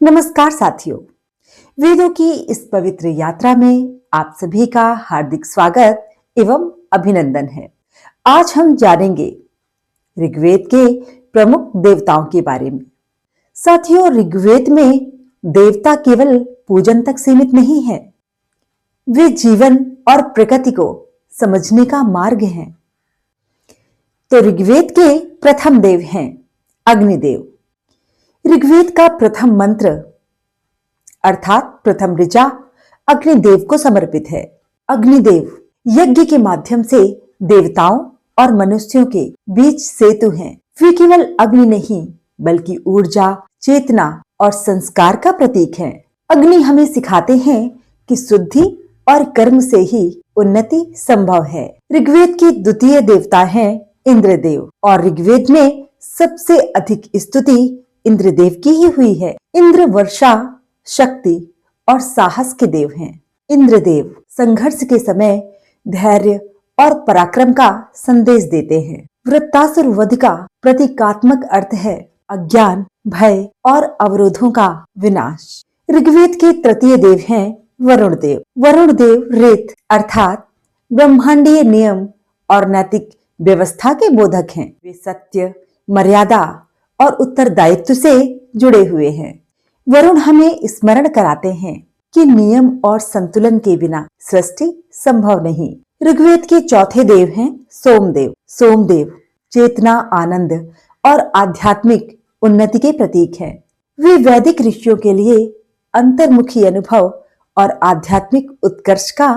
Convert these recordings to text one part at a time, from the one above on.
नमस्कार साथियों, वेदों की इस पवित्र यात्रा में आप सभी का हार्दिक स्वागत एवं अभिनंदन है। आज हम जानेंगे ऋग्वेद के प्रमुख देवताओं के बारे में। साथियों, ऋग्वेद में देवता केवल पूजन तक सीमित नहीं है, वे जीवन और प्रकृति को समझने का मार्ग हैं। तो ऋग्वेद के प्रथम देव हैं अग्निदेव। ऋग्वेद का प्रथम मंत्र अर्थात प्रथम ऋचा अग्निदेव को समर्पित है। अग्निदेव यज्ञ के माध्यम से देवताओं और मनुष्यों के बीच सेतु हैं। वे केवल अग्नि नहीं बल्कि ऊर्जा, चेतना और संस्कार का प्रतीक हैं। अग्नि हमें सिखाते हैं कि शुद्धि और कर्म से ही उन्नति संभव है। ऋग्वेद के द्वितीय देवता हैं इंद्रदेव और ऋग्वेद में सबसे अधिक स्तुति इंद्रदेव की ही हुई है। इंद्र वर्षा, शक्ति और साहस के देव हैं। इंद्रदेव संघर्ष के समय धैर्य और पराक्रम का संदेश देते हैं। वृत्तासुर वध का प्रतीकात्मक अर्थ है अज्ञान, भय और अवरोधों का विनाश। ऋग्वेद के तृतीय देव हैं वरुण देव। वरुण देव रेत अर्थात ब्रह्मांडीय नियम और नैतिक व्यवस्था के बोधक हैं। वे सत्य, मर्यादा और उत्तरदायित्व से जुड़े हुए हैं। वरुण हमें स्मरण कराते हैं कि नियम और संतुलन के बिना सृष्टि संभव नहीं। ऋग्वेद के चौथे देव हैं सोमदेव। सोमदेव चेतना, आनंद और आध्यात्मिक उन्नति के प्रतीक हैं। वे वैदिक ऋषियों के लिए अंतर्मुखी अनुभव और आध्यात्मिक उत्कर्ष का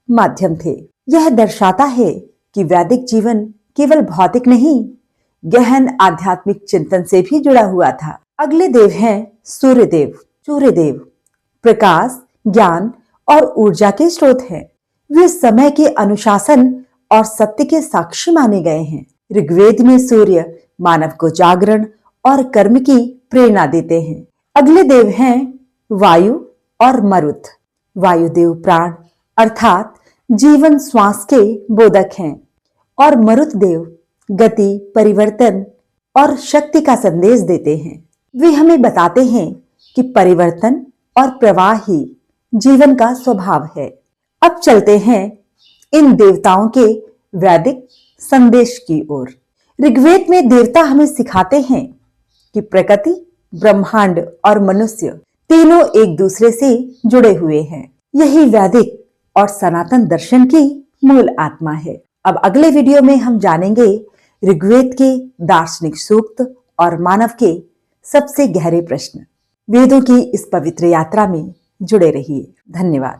माध्यम थे। यह दर्शाता है कि वैदिक जीवन केवल भौतिक नहीं, गहन आध्यात्मिक चिंतन से भी जुड़ा हुआ था। अगले देव हैं सूर्यदेव। सूर्यदेव प्रकाश, ज्ञान और ऊर्जा के स्रोत हैं। वे समय के अनुशासन और सत्य के साक्षी माने गए हैं। ऋग्वेद में सूर्य मानव को जागरण और कर्म की प्रेरणा देते हैं। अगले देव हैं वायु और मरुत। वायुदेव प्राण अर्थात जीवन श्वास के बोधक हैं और मरुत देव गति, परिवर्तन और शक्ति का संदेश देते हैं। वे हमें बताते हैं कि परिवर्तन और प्रवाह ही जीवन का स्वभाव है। अब चलते हैं इन देवताओं के वैदिक संदेश की ओर। ऋग्वेद में देवता हमें सिखाते हैं कि प्रकृति, ब्रह्मांड और मनुष्य तीनों एक दूसरे से जुड़े हुए हैं। यही वैदिक और सनातन दर्शन की मूल आत्मा है। अब अगले वीडियो में हम जानेंगे ऋग्वेद के दार्शनिक सूक्त और मानव के सबसे गहरे प्रश्न। वेदों की इस पवित्र यात्रा में जुड़े रहिए। धन्यवाद।